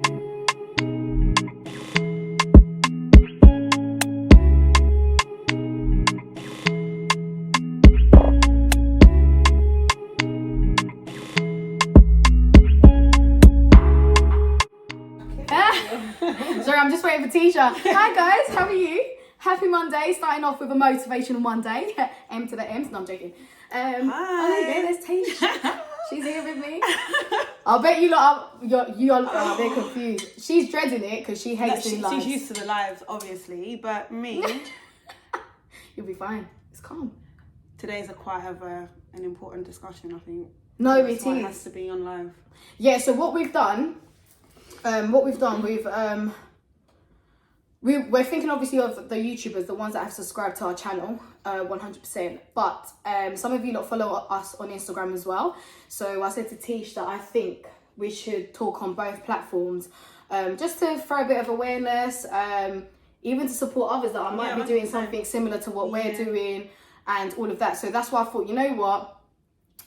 Sorry, I'm just waiting for Tisha. Hi guys, how are you? Happy Monday, starting off with a motivational Monday. M to the M's, no I'm joking. Hi. Oh there you go, there's Tisha. She's here with me. I bet you lot are a bit confused. She's dreading it because she hates doing lives. She's used to the lives, obviously, but me... You'll be fine. It's calm. Today's quite an important discussion, I think. No, That's it why is. It has to be on live. Yeah, so what we've done, we're thinking obviously of the YouTubers, the ones that have subscribed to our channel, 100%. But some of you lot follow us on Instagram as well. So I said to Tish that I think we should talk on both platforms, just to throw a bit of awareness, even to support others that might be doing something similar to what we're doing and all of that. So that's why I thought, you know what,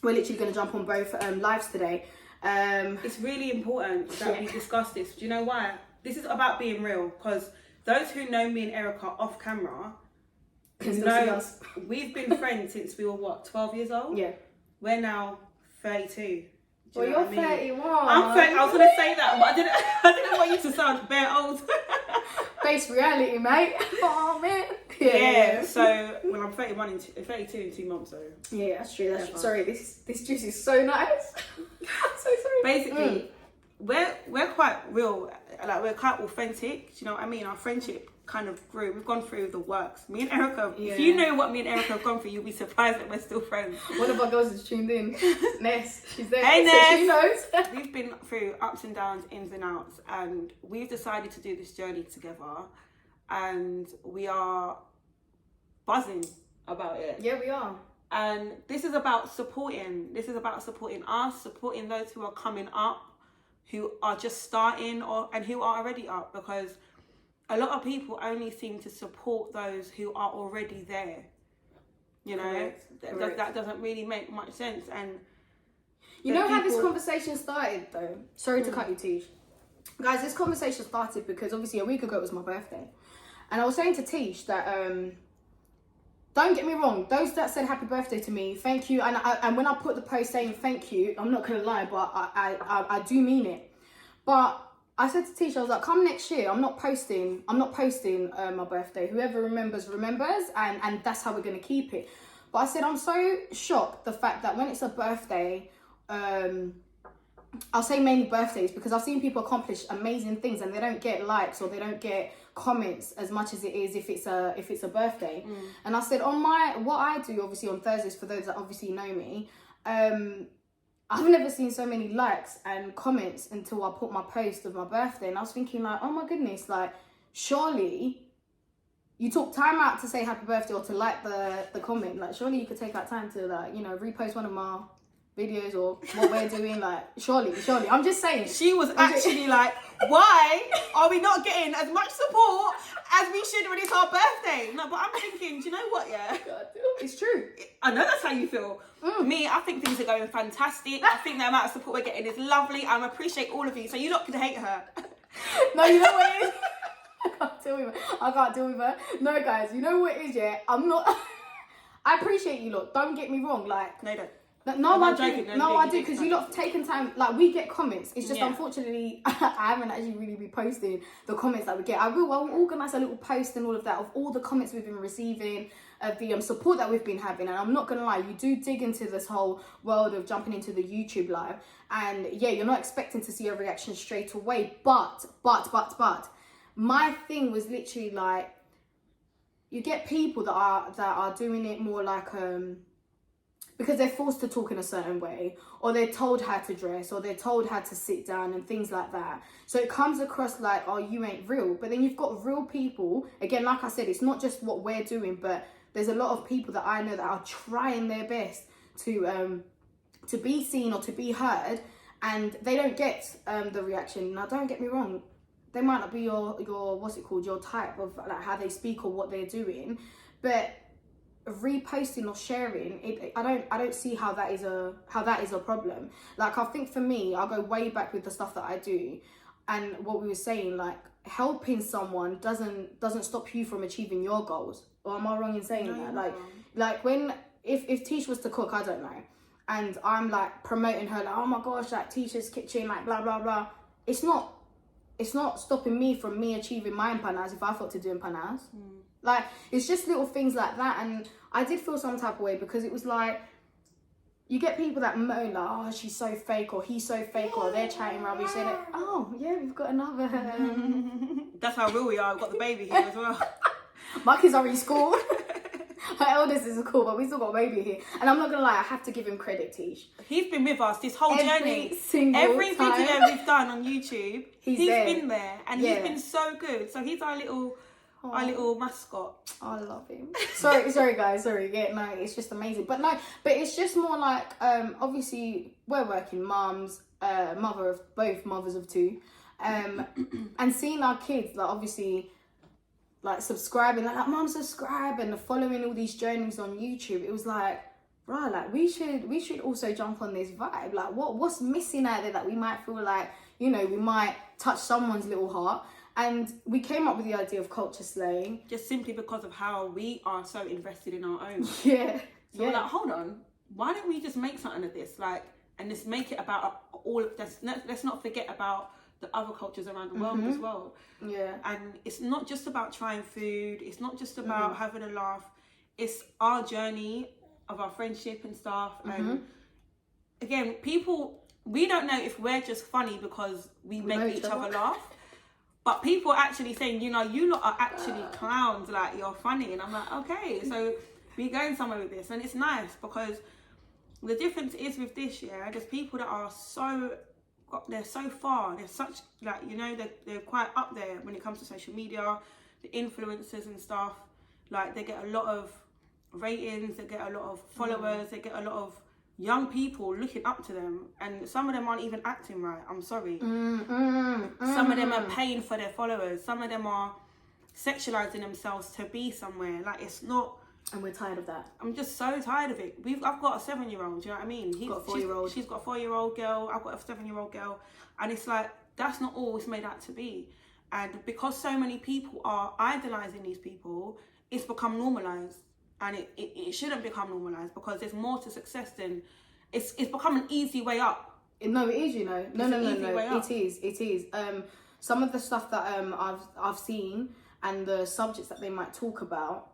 we're literally going to jump on both lives today. It's really important that we discuss this. Do you know why? This is about being real, because those who know me and Erica off camera know we've been friends since we were 12 years old? Yeah. We're now 32. Well, you're 31. I'm 30. I was going to say that, but I didn't want you to sound bare old. Face reality, mate. Oh, man. Yeah, so when I'm 32 in 2 months, so... Yeah, that's true. Sorry, this juice is so nice. I'm so sorry. Basically, we're quite real, like we're quite authentic. Do you know what I mean? Our friendship kind of grew. We've gone through the works. Me and Erica, if you know what me and Erica have gone through, you'll be surprised that we're still friends. One of our girls is tuned in. Ness, she's there. Hey, so Ness. she knows. We've been through ups and downs, ins and outs, and we've decided to do this journey together, and we are buzzing about it. Yeah, we are. And this is about supporting. This is about supporting us, supporting those who are coming up, who are just starting, and who are already up, because a lot of people only seem to support those who are already there. You know, that doesn't really make much sense. And you know how this conversation started, though? Sorry to cut you, Tish. Guys, this conversation started because obviously a week ago it was my birthday, and I was saying to Tish that don't get me wrong, those that said happy birthday to me, thank you. And when I put the post saying thank you, I'm not gonna lie, but I do mean it. But I said to Tisha, I was like, come next year, I'm not posting my birthday. Whoever remembers, and that's how we're gonna keep it. But I said, I'm so shocked the fact that when it's a birthday, I'll say mainly birthdays, because I've seen people accomplish amazing things and they don't get likes or they don't get comments as much as it is if it's a birthday. And I said what I do obviously on Thursdays, for those that obviously know me, I've never seen so many likes and comments until I put my post of my birthday. And I was thinking like, oh my goodness, like surely you took time out to say happy birthday or to like the comment. Like surely you could take out time to like, you know, repost one of my videos or what we're doing. Like surely I'm just saying. She was actually like, why are we not getting as much support as we should when it's our birthday? No, but I'm thinking, do you know what, yeah? God, it's true. I know that's how you feel. Me, I think things are going fantastic. I think the amount of support we're getting is lovely. I appreciate all of you, so you're not going to hate her. No, you know what it is? I can't deal with her. No, guys, you know what it is, yeah? I'm not... I appreciate you lot, don't get me wrong, like... No, don't. No, I do, because you lot have taken time. Like, we get comments. It's just, unfortunately, I haven't actually really been posting the comments that we get. I will organise a little post and all of that of all the comments we've been receiving, of the support that we've been having. And I'm not going to lie, you do dig into this whole world of jumping into the YouTube live. And, yeah, you're not expecting to see a reaction straight away. But, my thing was literally, like, you get people that are doing it more like... because they're forced to talk in a certain way, or they're told how to dress, or they're told how to sit down and things like that. So it comes across like, oh, you ain't real. But then you've got real people. Again, like I said, it's not just what we're doing, but there's a lot of people that I know that are trying their best to be seen or to be heard, and they don't get the reaction. Now, don't get me wrong. They might not be your your type of like how they speak or what they're doing, but reposting or sharing it, I don't see how that is a problem. Like, I think for me, I'll go way back with the stuff that I do. and what we were saying, like helping someone doesn't stop you from achieving your goals. Or am I wrong in saying that? Like when if Tish was to cook, I don't know, and I'm like promoting her, like, oh my gosh, like Tisha's kitchen, like blah blah blah. It's not stopping me from me achieving my empanadas if I thought to do empanadas. Like, it's just little things like that. And I did feel some type of way because it was like, you get people that moan, like, oh, she's so fake, or he's so fake, or they're chatting rubbish. They're like, oh, yeah, we've got another. That's how real we are. We've got the baby here as well. My kids are in school. My eldest is in school, but we still got a baby here. And I'm not going to lie, I have to give him credit, Tish. He's been with us this whole journey. Every video we've done on YouTube, he's been there. And he's been so good. So he's our little mascot. I love him. Sorry guys, yeah, no, it's just amazing. But it's just more like, obviously we're working mums, mothers of two, and seeing our kids, like, obviously, like subscribing, like mum, subscribe, and following all these journeys on YouTube. It was like, right, like we should also jump on this vibe. Like, what's missing out there that we might feel like, you know, we might touch someone's little heart. And we came up with the idea of culture slaying. Just simply because of how we are so invested in our own. Yeah. So we're like, hold on, why don't we just make something of this? Like, and just make it about all of this. Let's not forget about the other cultures around the world as well. Yeah. And it's not just about trying food. It's not just about having a laugh. It's our journey of our friendship and stuff. And again, we don't know if we're just funny because we make each other laugh. But people are actually saying, you know, you lot are actually clowns, like, you're funny. And I'm like, okay, so we're going somewhere with this. And it's nice because the difference is with this, there's people that are they're so far. They're such, like, you know, they're quite up there when it comes to social media, the influencers and stuff. Like, they get a lot of ratings, they get a lot of followers, they get a lot of young people looking up to them, and some of them aren't even acting right. I'm sorry. Some of them are paying for their followers. Some of them are sexualizing themselves to be somewhere. Like, it's not. And we're tired of that. I'm just so tired of it. I've got a 7-year-old. Do you know what I mean? Got a 4-year-old. She's got a 4-year-old girl. I've got a 7-year-old girl, and it's like, that's not all it's made out to be. And because so many people are idolizing these people, it's become normalized. And it shouldn't become normalized because there's more to success than it's become an easy way up. No, it is, you know. No. It is. Some of the stuff that I've seen and the subjects that they might talk about,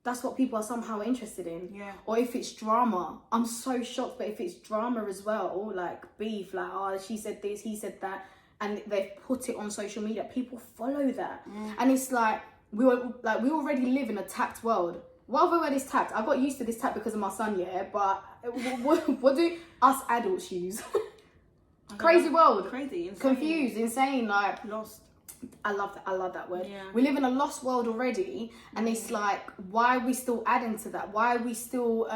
that's what people are somehow interested in. Yeah. Or if it's drama, I'm so shocked. But if it's drama as well, like beef, like, oh, she said this, he said that, and they've put it on social media, people follow that, and it's like. We already live in a tapped world. What other word is tapped? I got used to this tap because of my son, but what do us adults use? Crazy world. Crazy. Insane. Confused, insane, like lost. I love that word. Yeah. We live in a lost world already, and it's like, why are we still adding to that? Why are we still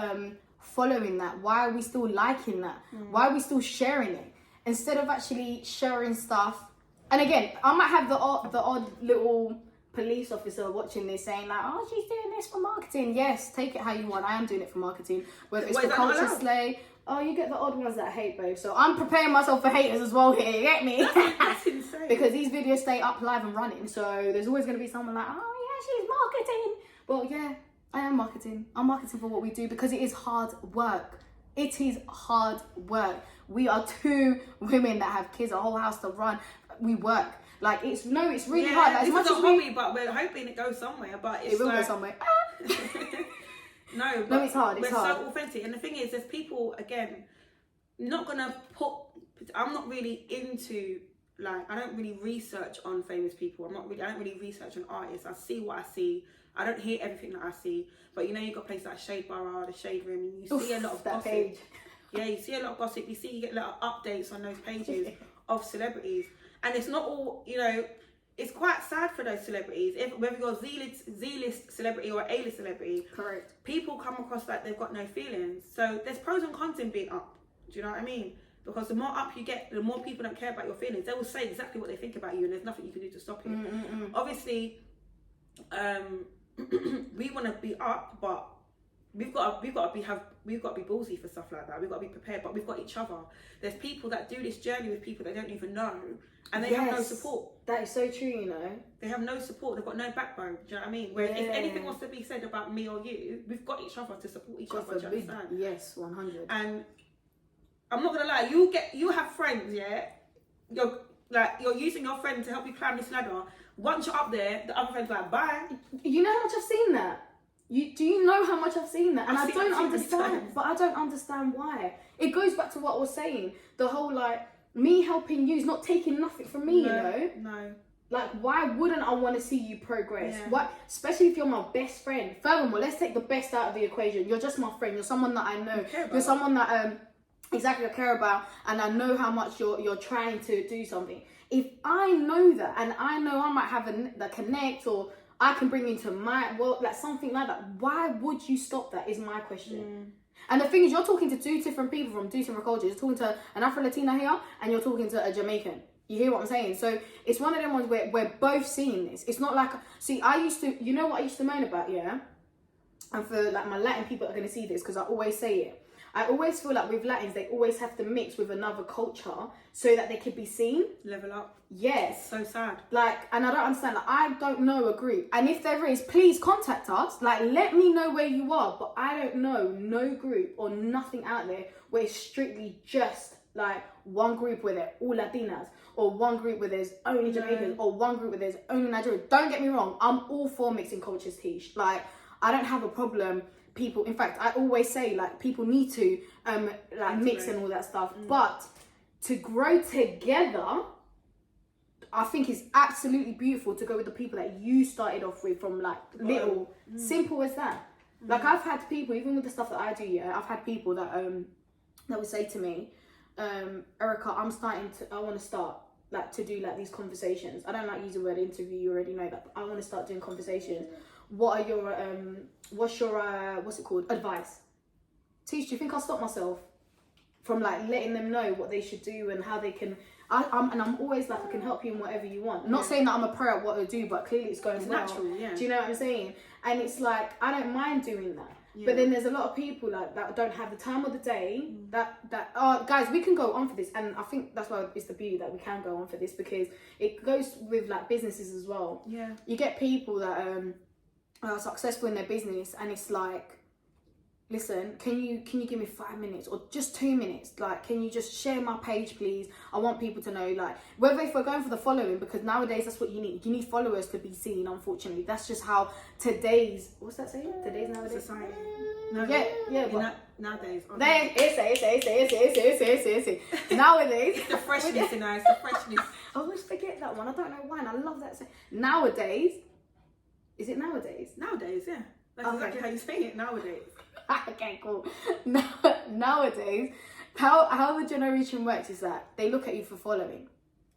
following that? Why are we still liking that? Why are we still sharing it? Instead of actually sharing stuff. And again, I might have the odd little police officer watching this saying like, oh, she's doing this for marketing. Yes, take it how you want. I am doing it for marketing. Whether it's the culture slay. Oh, you get the odd ones that hate, babe. So I'm preparing myself for haters as well here. You get me? That's insane. Because these videos stay up live and running. So there's always going to be someone like, oh yeah, she's marketing. Well, yeah, I am marketing. I'm marketing for what we do because it is hard work. It is hard work. We are 2 women that have kids, a whole house to run. We work. Like, it's really hard. Like, it's a hobby, but we're hoping it goes somewhere. But it will go somewhere. No, it's hard. We're so authentic. And the thing is, there's people, again, not gonna I'm not really into, like, I don't really research on famous people. I don't really research on artists. I see what I see. I don't hear everything that I see. But you know, you've got places like Shade Borough, the Shade Room, and you see a lot of gossip. Page. Yeah, you see a lot of gossip. You get a lot of updates on those pages of celebrities. And it's not all, you know, it's quite sad for those celebrities. Whether you're a Z-list celebrity or A-list celebrity, correct, people come across like they've got no feelings. So there's pros and cons in being up. Do you know what I mean? Because the more up you get, the more people don't care about your feelings. They will say exactly what they think about you, and there's nothing you can do to stop it. Obviously, we want to be up, but we've got to be ballsy for stuff like that. We've got to be prepared, but we've got each other. There's people that do this journey with people they don't even know, and they have no support. That is so true, you know. They have no support. They've got no backbone. Do you know what I mean? Whereas if anything wants to be said about me or you, we've got each other to support each other. Do you understand? Yes, 100. And I'm not gonna lie, you have friends, yeah. You're using your friend to help you climb this ladder. Once you're up there, the other friend's like, bye. You know how much I've seen that? Do you know how much I've seen that? And I don't understand, but I don't understand why. It goes back to what I was saying. The whole like me helping you is not taking nothing from me, you know? No. Like, why wouldn't I want to see you progress? Yeah. Why, especially if you're my best friend. Furthermore, let's take the best out of the equation. You're just my friend. You're someone that I know. You're someone that exactly I care about, and I know how much you're trying to do something. If I know that, and I know I might have a connect, or I can bring into my world, like something like that, why would you stop that? Is my question. And the thing is, you're talking to two different people from two different cultures. You're talking to an Afro-Latina here, and you're talking to a Jamaican. You hear what I'm saying? So it's one of them ones where we're both seeing this. It's not like, see, I used to, you know what I used to moan about, yeah? And for like my Latin people are going to see this, because I always say it. I always feel like with Latins, they always have to mix with another culture so that they could be seen. Level up. Yes. So sad. Like, and I don't understand. Like, I don't know a group. And if there is, please contact us. Like, let me know where you are. But I don't know no group or nothing out there where it's strictly just like one group where they're all Latinas, or one group where there's only Jamaicans, or one group where there's only Nigerians. Don't get me wrong. I'm all for mixing cultures, Tish. Like, I don't have a problem. People, in fact, I always say like people need to like mix and all that stuff, but to grow together, I think is absolutely beautiful to go with the people that you started off with from like little, simple as that. Like I've had people, even with the stuff that I do, yeah, I've had people that that would say to me, Erica, I want to start like to do like these conversations. I don't like using the word interview, you already know that, but I want to start doing conversations. What are your what's it called, advice? Teach, do you think I'll stop myself from like letting them know what they should do and how they can? I'm always like, I can help you in whatever you want. Not saying that I'm a pro at what I do, but clearly it's going well. Natural, yeah. Do you know what I'm saying? And it's like I don't mind doing that. Yeah. But then there's a lot of people like that don't have the time of the day. Guys, we can go on for this, and I think that's why it's the beauty that we can go on for this, because it goes with like businesses as well. Yeah. You get people that are successful in their business, and it's like, listen, can you give me 5 minutes or just 2 minutes? Like, can you just share my page, please? I want people to know, like, whether if we're going for the following, because nowadays that's what you need. You need followers to be seen, unfortunately. That's just how today's, what's that saying? Today's nowadays? Society. No, but nowadays. It's nowadays. It's the freshness in us, the freshness. I always forget that one. I don't know why, and I love that saying. Nowadays. Is it nowadays? Nowadays, yeah. That's exactly how you say it, nowadays. Okay, cool. Nowadays, how the generation works is that they look at you for following,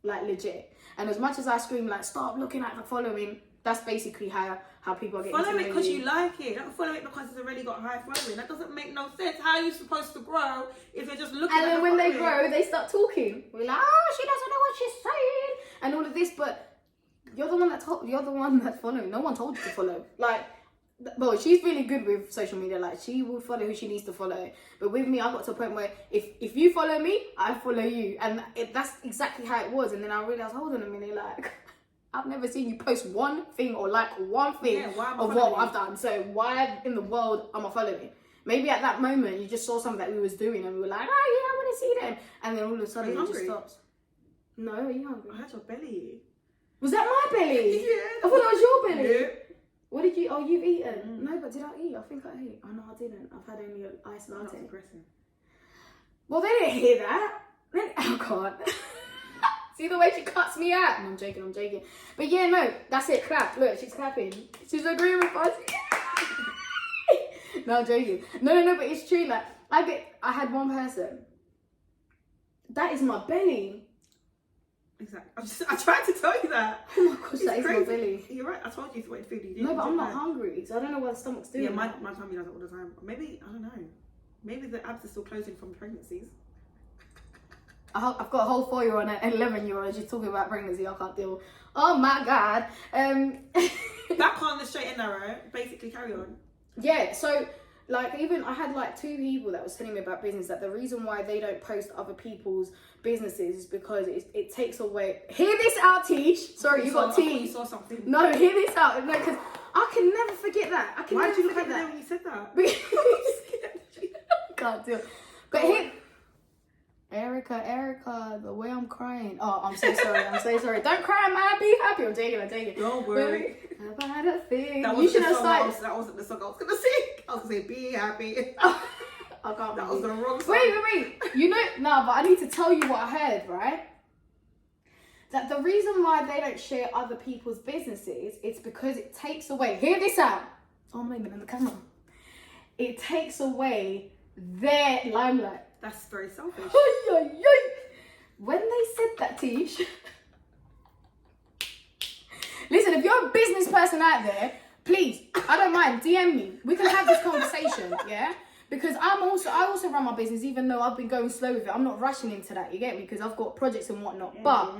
like legit. And as much as I scream like, stop looking at the following, that's basically how people are getting follow to know it because you like it. Don't follow it because it's already got high following. That doesn't make no sense. How are you supposed to grow if you're just looking at And then when following? they grow, they start talking. We're like, oh, she doesn't know what she's saying, and all of this, but you're the one that's following. No one told you to follow. Like, well, she's really good with social media. Like, she will follow who she needs to follow. But with me, I got to a point where if you follow me, I follow you, and that's exactly how it was. And then I realized, hold on a minute, like, I've never seen you post one thing or like one thing of what I've done. So why in the world am I following? Maybe at that moment you just saw something that we was doing, and we were like, oh yeah, I want to see them. And then all of a sudden it just stops. No, are you hungry? I had your belly. Was that my belly? Yeah. I thought that was your belly. Yeah. What did you? Oh, you've eaten. No, but did I eat? I think I ate. Oh no, I didn't. I've had only an iced latte. That's aggressive. Well, they didn't hear that. Oh God. See the way she cuts me out. No, I'm joking. But yeah, no, that's it. Clap. Look, she's clapping. She's agreeing with us. No, I'm joking. No, but it's true. Like, I had one person. That is my belly. Exactly. I tried to tell you that. Oh my gosh, that is my belly. You're right. I told you to wait food. No, but I'm not hungry, so I don't know what the stomach's doing. Yeah, my tummy does it all the time. Maybe, I don't know. Maybe the abs are still closing from pregnancies. I've got a whole 4-year-old and an 11-year-old. She's talking about pregnancy. I can't deal. Oh my God. Back on the straight and narrow. Basically, carry on. Yeah. So Like, even I had like 2 people that was telling me about business, that the reason why they don't post other people's businesses is because it takes away. Hear this out, Tish. Sorry, you got tea. You saw something. No, hear this out. No, because I can never forget that. Why did you look over there when you said that? Can't do it. But here, Erica, the way I'm crying. Oh, I'm so sorry. Don't cry, man. Be happy. I'm taking. Don't worry. About a thing. That You should have started. That wasn't the song I was gonna sing. I was gonna say, be happy. I can't. That was the wrong song. Wait. You know, no, but I need to tell you what I heard, right? That the reason why they don't share other people's businesses, it's because it takes away. Hear this out. So I'm blaming in the camera. It takes away their limelight. That's very selfish. When they said that, Tish. Listen, if you're a business person out there, please, I don't mind, DM me. We can have this conversation, yeah? Because I also run my business, even though I've been going slow with it. I'm not rushing into that, you get me? Because I've got projects and whatnot. But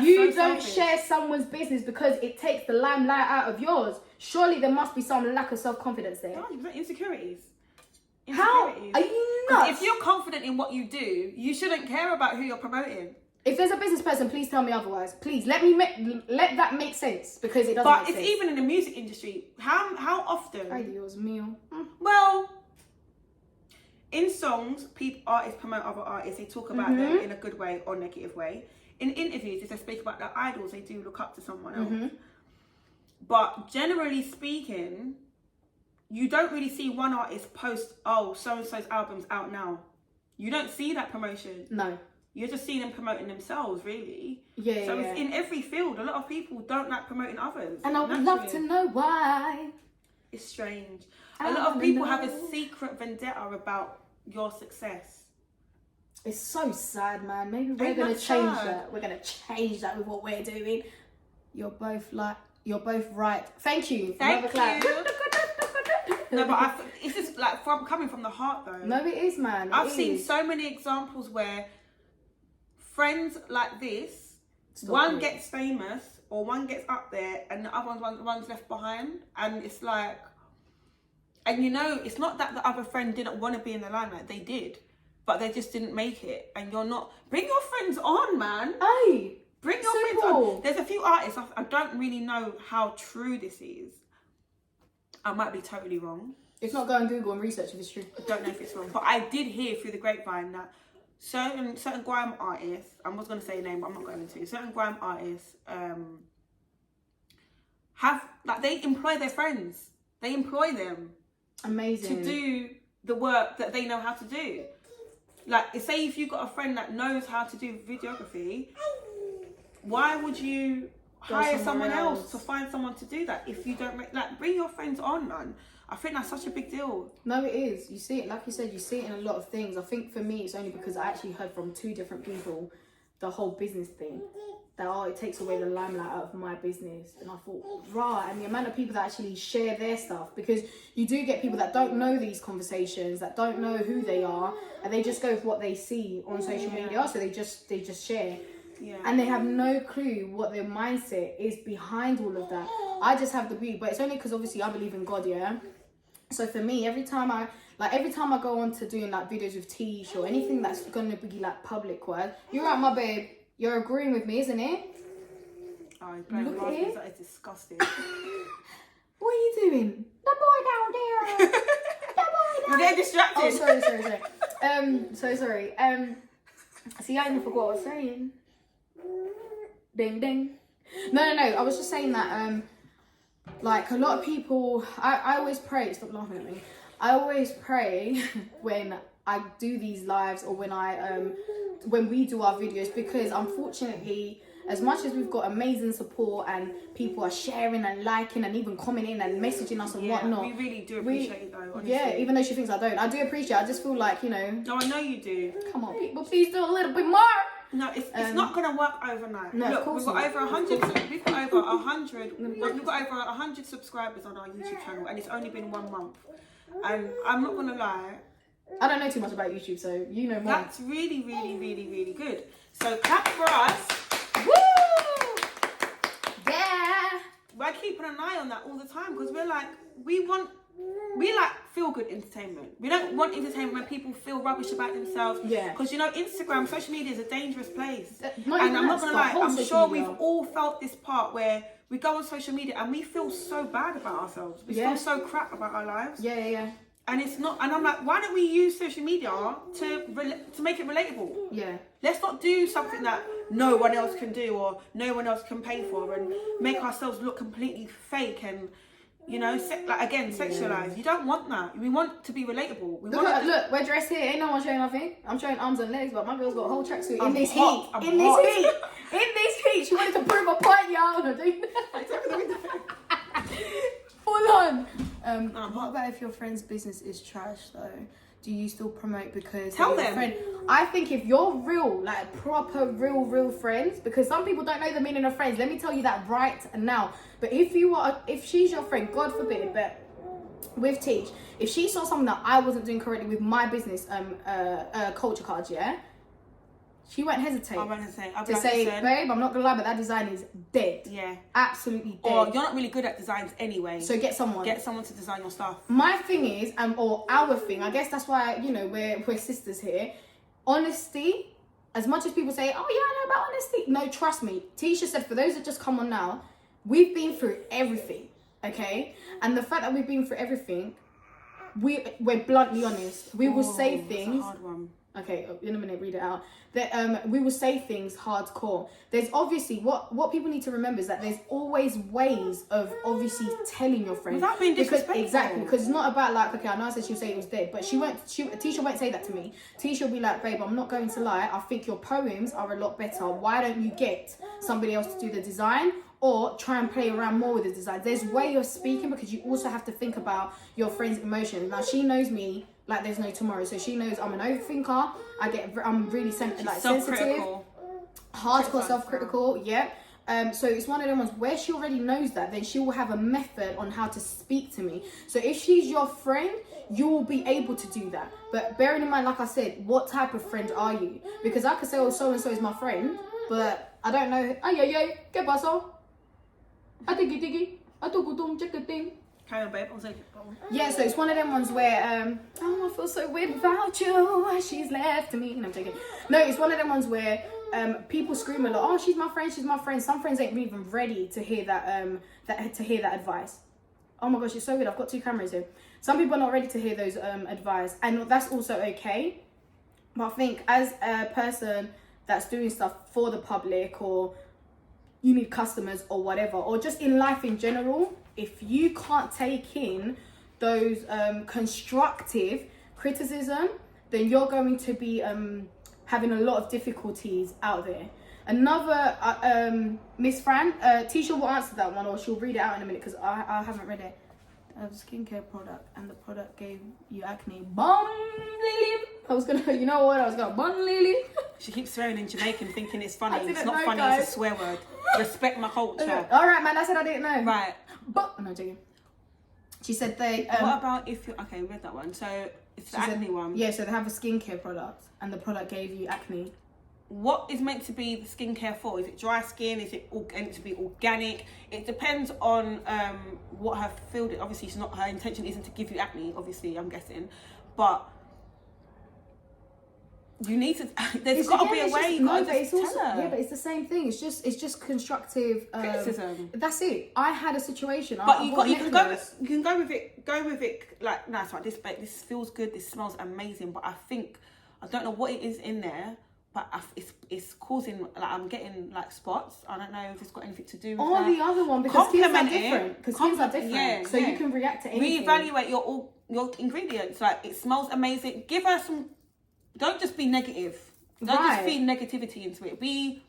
you don't share someone's business because it takes the limelight out of yours. Surely there must be some lack of self-confidence there. No, insecurities. How? Are you nuts? If you're confident in what you do, you shouldn't care about who you're promoting. If there's a business person, please tell me otherwise. Please let that make sense, because it doesn't. But make it's sense. even in the music industry. How often? Ay, Dios mío. Well, in songs, artists promote other artists. They talk about them in a good way or negative way. In interviews, if they speak about their idols, they do look up to someone else. But generally speaking, you don't really see one artist post, oh, so-and-so's album's out now. You don't see that promotion. No. You're just seeing them promoting themselves, really. Yeah. So it's in every field. A lot of people don't like promoting others. And I would love to know why. It's strange. A lot of people have a secret vendetta about your success. It's so sad, man. Maybe we're going to change that. We're going to change that with what we're doing. You're both right. Thank you. Thank you. No, but it's just like coming from the heart, though. No, it is, man. I've seen so many examples where friends like this, one gets famous or one gets up there and the other one's left behind. And it's like, and you know, it's not that the other friend didn't want to be in the limelight. They did, but they just didn't make it. And you're not. Bring your friends on, man. Hey, bring your friends on. There's a few artists, I don't really know how true this is. I might be totally wrong. If not, go and Google and research if it's true. I don't know if it's wrong. But I did hear through the grapevine that certain grime artists, I was going to say a name, but I'm not going to. Certain grime artists have, like, they employ their friends. They employ them. Amazing. To do the work that they know how to do. Like, say if you've got a friend that knows how to do videography, why would you hire someone else to find someone to do that if you don't bring your friends on, man? I think that's such a big deal. No, it is. You see it, like you said, you see it in a lot of things. I think for me, it's only because I actually heard from 2 different people the whole business thing. That, it takes away the limelight out of my business. And I thought, right, and the amount of people that actually share their stuff, because you do get people that don't know these conversations, that don't know who they are, and they just go with what they see on social media, so they just share. Yeah. And they have no clue what their mindset is behind all of that. I just have the view, but it's only because obviously I believe in God, yeah? So for me, every time I go on to doing like videos with Tish or anything that's going to be like public word, you're right, my babe. You're agreeing with me, isn't it? Oh, he's playing with raspberries. That is disgusting. What are you doing? The boy down there. The boy down there. You're distracted. Oh, sorry. See, I even forgot what I was saying. Ding, ding. No. I was just saying that, like, a lot of people, I always pray. Stop laughing at me. I always pray when I do these lives or when we do our videos, because unfortunately, as much as we've got amazing support and people are sharing and liking and even commenting and messaging us and whatnot, we really do appreciate it, though, honestly. Yeah, even though she thinks I don't, I do appreciate it. I just feel like, you know. No, I know you do. Come on, people, please do a little bit more. No, it's not gonna work overnight. No, look, we've got over 100. We've got over 100. We've got over 100 subscribers on our YouTube channel, and it's only been 1 month. And I'm not gonna lie, I don't know too much about YouTube, so you know more. That's really, really, really, really good. So clap for us. Woo! Yeah. We're keeping an eye on that all the time, because we're like, we want we like feel good entertainment. We don't want entertainment when people feel rubbish about themselves. Yeah. Because you know, Instagram, social media is a dangerous place. And even I'm not that, gonna lie, whole I'm social sure media. we've all felt this part where we go on social media and we feel so bad about ourselves. We feel so crap about our lives. Yeah. And it's not. And I'm like, why don't we use social media to make it relatable? Yeah. Let's not do something that no one else can do or no one else can pay for and make ourselves look completely fake and, you know, sexualized. You don't want that. We want to be relatable. Look, we're dressed here. Ain't no one showing nothing. I'm showing arms and legs, but my girl's got a whole tracksuit in this heat. In this heat. She wanted to prove a point, y'all. No, hold on. What about if your friend's business is trash though? Do you still promote because tell them? Friend? I think if you're real, like proper real friends, because some people don't know the meaning of friends. Let me tell you that right now. But if she's your friend, God forbid, but with Teach, if she saw something that I wasn't doing correctly with my business culture cards, yeah, she won't hesitate. I won't hesitate. To say, babe, I'm not gonna lie, but that design is dead. Yeah. Absolutely dead. Or you're not really good at designs anyway. So get someone to design your stuff. My thing is, or our thing, I guess that's why, you know, we're sisters here. Honesty, as much as people say, oh yeah, I know about honesty. No, trust me. Tisha said, for those that just come on now, we've been through everything, okay? And the fact that we've been through everything, we're bluntly honest. We will say things. That's a hard one. Okay, in a minute, read it out. That we will say things hardcore. There's obviously what people need to remember is that there's always ways of obviously telling your friends without being disrespectful. Exactly, because it's not about like, okay, I know I said she'll say it was dead, but Tisha won't say that to me. Tisha will be like, babe, I'm not going to lie. I think your poems are a lot better. Why don't you get somebody else to do the design? Or try and play around more with the design. There's way of speaking because you also have to think about your friend's emotions. Now she knows me like there's no tomorrow, so she knows I'm an overthinker. I'm really sensitive, hardcore self-critical. Yeah. So it's one of them ones where she already knows that, then she will have a method on how to speak to me. So if she's your friend, you will be able to do that. But bearing in mind, like I said, what type of friend are you? Because I could say, oh, so and so is my friend, but I don't know. Ay, ¿qué pasó? Carry on, babe. Yeah, so it's one of them ones where I feel so weird without you. She's left me. No, I'm joking. No, it's one of them ones where people scream a lot. Oh, she's my friend. She's my friend. Some friends ain't even ready to hear that advice. Oh my gosh, it's so weird. I've got 2 cameras here. Some people are not ready to hear those advice, and that's also okay. But I think as a person that's doing stuff for the public, or you need customers or whatever, or just in life in general, if you can't take in those constructive criticism, then you're going to be having a lot of difficulties out there. Another Miss Fran, Tisha will answer that one, or she'll read it out in a minute because I haven't read it. A skincare product, and the product gave you acne. Bum lily. I was gonna bum lily. She keeps swearing in Jamaican, thinking it's funny. It's not know, funny. guys. It's a swear word. Respect my culture. All right, man. I said I didn't know. Right. But no, joking. She said they. What about if you? Okay, we read that one. So it's the acne one. Yeah. So they have a skincare product, and the product gave you acne. What is meant to be the skincare for? Is it dry skin? Is it meant to be organic? It depends on what her field is. Obviously, her intention isn't to give you acne, obviously, I'm guessing. But you need to, there's got to be a way. But it's the same thing. It's just constructive criticism. That's it. I had a situation. But you can go with it like, no, it's right, this feels good, this smells amazing, but I don't know what it is in there. But it's causing, like, I'm getting like spots. I don't know if it's got anything to do with that. Or the other one, because skins are different. So you can react to anything. Reevaluate your ingredients. Like, it smells amazing. Give her some. Don't just be negative. Don't just feed negativity into it. Be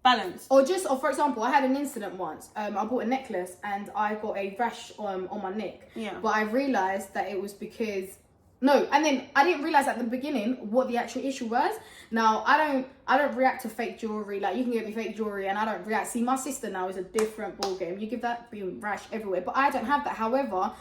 balanced. Or for example, I had an incident once. I bought a necklace and I got a rash on my neck. Yeah. But I realised that it was because. No, and then I didn't realise at the beginning what the actual issue was. Now, I don't react to fake jewellery. Like, you can give me fake jewellery and I don't react. See, my sister now is a different ballgame. You give that, being rash everywhere. But I don't have that. However,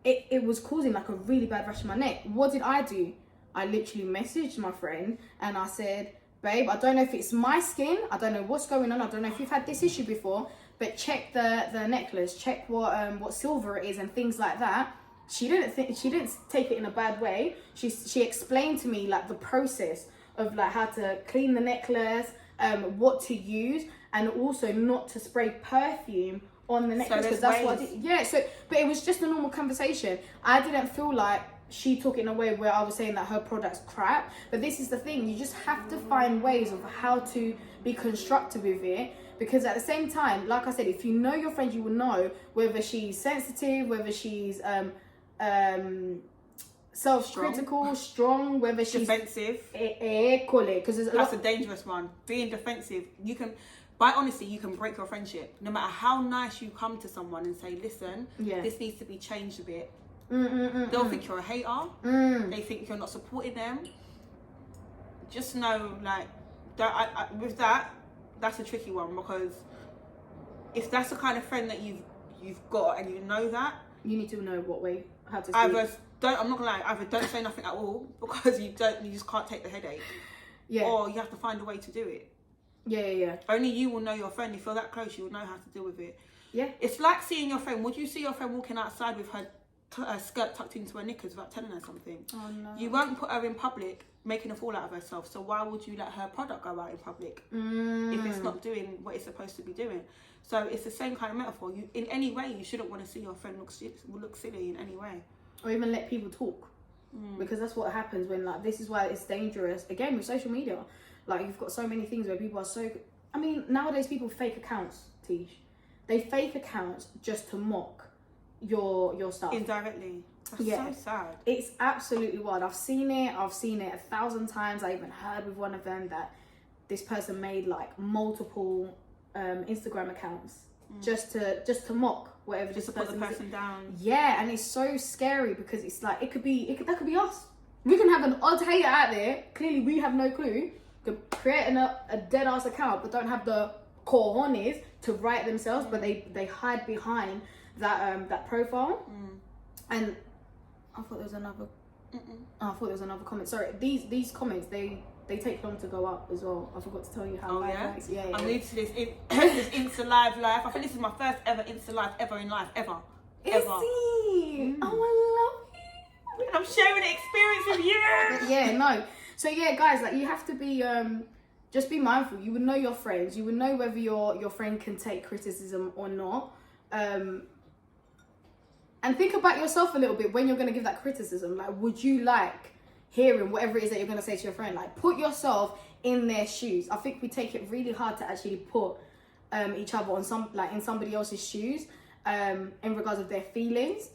it was causing like a really bad rash on my neck. What did I do? I literally messaged my friend and I said, babe, I don't know if it's my skin. I don't know what's going on. I don't know if you've had this issue before. but check the necklace, check what silver it is and things like that. She didn't take it in a bad way. She explained to me like the process of like how to clean the necklace, what to use, and also not to spray perfume on the necklace, because that's what I did. Yeah, so but it was just a normal conversation. I didn't feel like she took it in a way where I was saying that her product's crap. But this is the thing, you just have to find ways of how to be constructive with it, because at the same time, like I said, if you know your friend, you will know whether she's sensitive, whether she's self-critical, strong, whether she's defensive. Because that's a dangerous one. Being defensive, you can break your friendship. No matter how nice you come to someone and say, listen, this needs to be changed a bit. They'll think you're a hater. They think you're not supporting them. Just know, like, with that, that's a tricky one, because if that's the kind of friend that you've got and you know that, you need to know how to speak. I'm not gonna lie, either don't say nothing at all, because you just can't take the headache. Yeah. Or you have to find a way to do it. Yeah. Only you will know your friend. If you're that close, you will know how to deal with it. Yeah. It's like seeing your friend. Would you see your friend walking outside with her skirt tucked into her knickers without telling her something? Oh no. You won't put her in public making a fool out of herself. So why would you let her product go out in public if it's not doing what it's supposed to be doing? So it's the same kind of metaphor. You, in any way, you shouldn't want to see your friend look silly in any way. Or even let people talk. Because that's what happens when, like, this is why it's dangerous. Again, with social media, like, you've got so many things where people are so... I mean, nowadays people fake accounts, Tish. They fake accounts just to mock your stuff. Indirectly. That's so sad. It's absolutely wild. I've seen it 1,000 times. I even heard with one of them that this person made like multiple Instagram accounts just to mock whatever just this to put person the person down. Yeah, and it's so scary because it's like that could be us. We can have an odd hater out there. Clearly, we have no clue. Could create a dead ass account, but don't have the cojones to write themselves. But they hide behind that profile. And I thought there was another. Oh, I thought there was another comment. Sorry, these comments they take long to go up as well. I forgot to tell you how live works. Yeah. I'm new to this Insta live life. I think this is my first ever Insta live ever in life ever. Is he? Oh, I love you. I'm sharing the experience with you. Yeah, no. So yeah, guys, like, you have to be just be mindful. You would know your friends. You would know whether your friend can take criticism or not. And think about yourself a little bit when you're going to give that criticism. Like, would you like hearing whatever it is that you're going to say to your friend? Like, put yourself in their shoes. I think we take it really hard to actually put each other on in somebody else's shoes in regards of their feelings.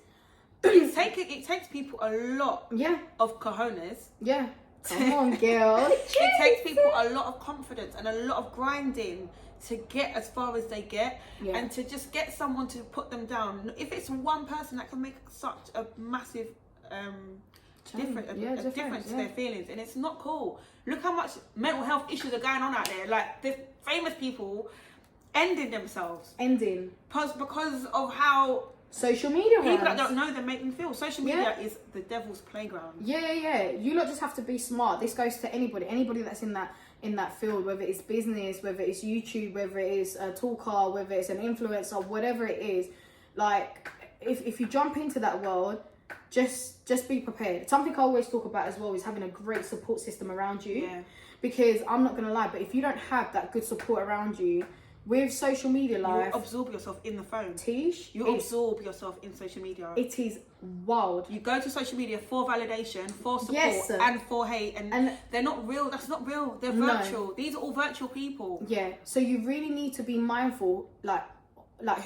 It takes people a lot of cojones. Yeah. Come on, girl. It takes people a lot of confidence and a lot of grinding to get as far as they get, and to just get someone to put them down. If it's one person, that can make such a massive difference to their feelings, and it's not cool. Look how much mental health issues are going on out there. Like, the famous people ending themselves. Because of how social media people that don't know them make them feel. Social media is the devil's playground. Yeah. You lot just have to be smart. This goes to anybody that's in that field, whether it's business, whether it's YouTube, whether it's a talker, whether it's an influencer, whatever it is. Like, if you jump into that world, just be prepared. Something I always talk about as well is having a great support system around you. Yeah. Because I'm not gonna lie, but if you don't have that good support around you, with social media life, you absorb yourself in the phone. Tish, you absorb yourself in social media. It is wild. You go to social media for validation, for support, and for hate, and they're not real. That's not real. They're virtual. No. These are all virtual people. Yeah. So you really need to be mindful, like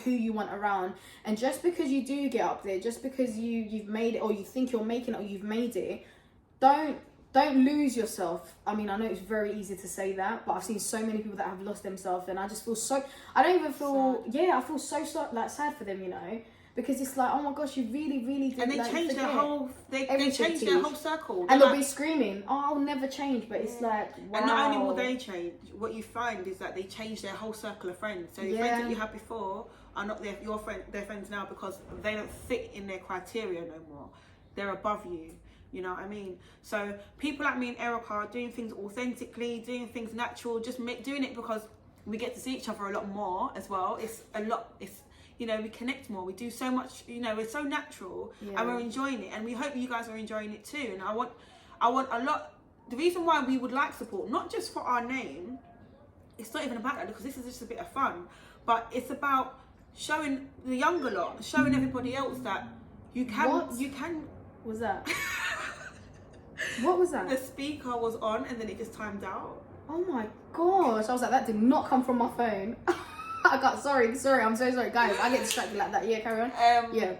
who you want around. And just because you do get up there, just because you've made it, or you think you're making it, or you've made it, don't lose yourself. I mean, I know it's very easy to say that, but I've seen so many people that have lost themselves, and I just feel so... I don't even feel... Sad. Yeah, I feel so like sad for them, you know? Because it's like, oh my gosh, you really did... And they changed their whole... They changed their whole circle. And they'll be screaming, oh, I'll never change. But it's like, wow. And not only will they change, what you find is that they change their whole circle of friends. So your friends that you had before are not their friends now, because they don't fit in their criteria no more. They're above you. You know what I mean? So people like me and Erica are doing things authentically, doing things natural, just doing it because We get to see each other a lot more as well. It's you know, we connect more. We do so much, you know, it's so natural, and we're enjoying it. And we hope you guys are enjoying it too. And I want a lot. The reason why we would like support, not just for our name, it's not even about that, because this is just a bit of fun, but it's about showing the younger lot, showing everybody else that you can. What? You can. What was that? What was that? The speaker was on, and then it just timed out. Oh my gosh! I was like, that did not come from my phone. I got sorry. I'm so sorry, guys. I get distracted like that. Yeah, carry on.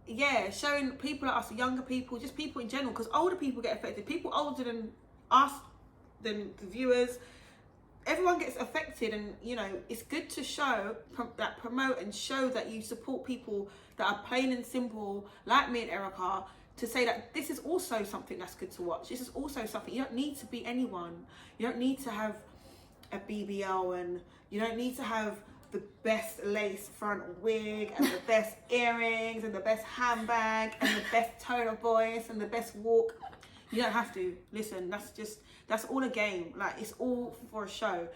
Yeah, showing people like us, younger people, just people in general, because older people get affected. People older than us, than the viewers, everyone gets affected. And you know, it's good to promote and show that you support people that are plain and simple, like me and Erica, to say that this is also something that's good to watch. This is also something, you don't need to be anyone. You don't need to have a BBL, and you don't need to have the best lace front wig and the best earrings and the best handbag and the best tone of voice and the best walk. You don't have to. Listen, that's all a game. Like, it's all for a show.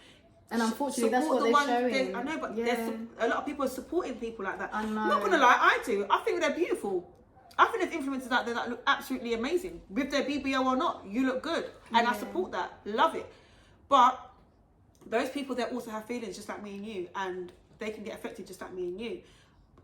And unfortunately, that's what they're showing. I know, but there's a lot of people are supporting people like that. I know. I'm not gonna lie, I do. I think they're beautiful. I think there's influencers out there that look absolutely amazing, with their BBL or not. You look good, and I support that. Love it. But those people, they also have feelings just like me and you, and they can get affected just like me and you.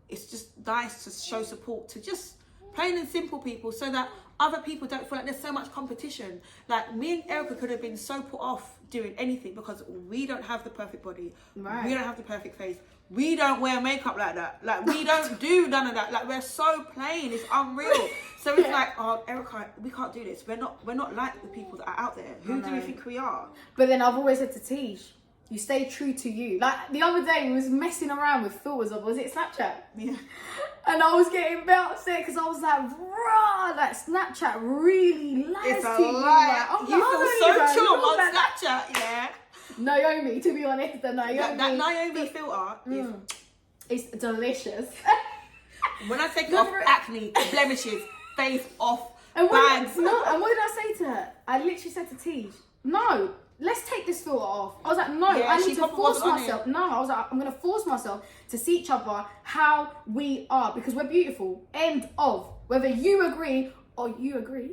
It's just nice to show support to just plain and simple people, so that other people don't feel like there's so much competition. Like, me and Erica could have been so put off doing anything because we don't have the perfect body. Right. We don't have the perfect face. We don't wear makeup like that. Like, we don't do none of that. Like, we're so plain. It's unreal. So it's like, oh, Erica, we can't do this. We're not like the people that are out there. Who do we think we are? But then I've always said to Tish, you stay true to you. Like, the other day we was messing around with filters of, was it Snapchat? Yeah. And I was getting a bit upset because I was like, rah, like, Snapchat really lies to you. Like, you feel so chum on Snapchat, yeah. Naomi, to be honest, that Naomi filter is delicious. When I take off acne, blemishes, face off, and bags. And what did I say to her? I literally said to Tej, no, let's take this filter off. I was like, no, I need to force myself. No, I was like, I'm going to force myself to see each other how we are, because we're beautiful. End of. Whether you agree or you agree.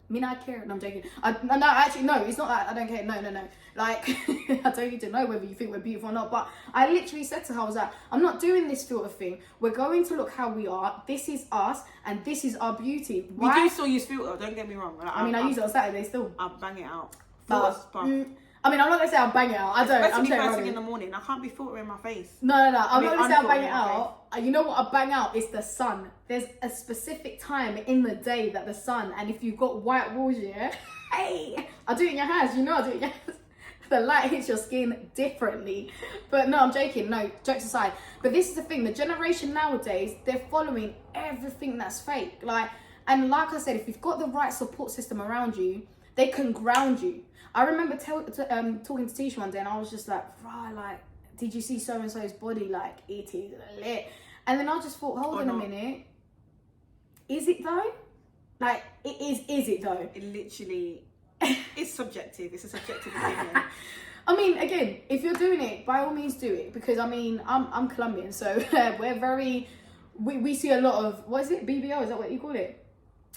Me not care. No, I'm joking. No, it's not that I don't care. No. Like, I don't need to know whether you think we're beautiful or not. But I literally said to her, I was like, I'm not doing this filter thing. We're going to look how we are. This is us, and this is our beauty. Why? We do still use filter. Don't get me wrong. Like, I use it on Saturday still. I'll bang it out. I mean, I'm not gonna say I'll bang it out. I don't. Especially first thing in the morning. I can't be filtering my face. No. I'm not gonna say I'll bang it out. You know what I bang out? It's the sun. There's a specific time in the day that the sun, and if you've got white walls, yeah, hey, I do it in your hands. You know I do it in your hands. The light hits your skin differently. But no, I'm joking. No, jokes aside. But this is the thing. The generation nowadays, they're following everything that's fake. And like I said, if you've got the right support system around you, they can ground you. I remember talking to Tish one day, and I was just like, right, like, did you see so-and-so's body? Like, it is lit. And then I just thought, hold on a minute. Is it though? Like, is it though? It literally, it's subjective. It's a subjective opinion. I mean, again, if you're doing it, by all means do it. Because, I mean, I'm Colombian, so we see a lot of, what is it? BBL, is that what you call it?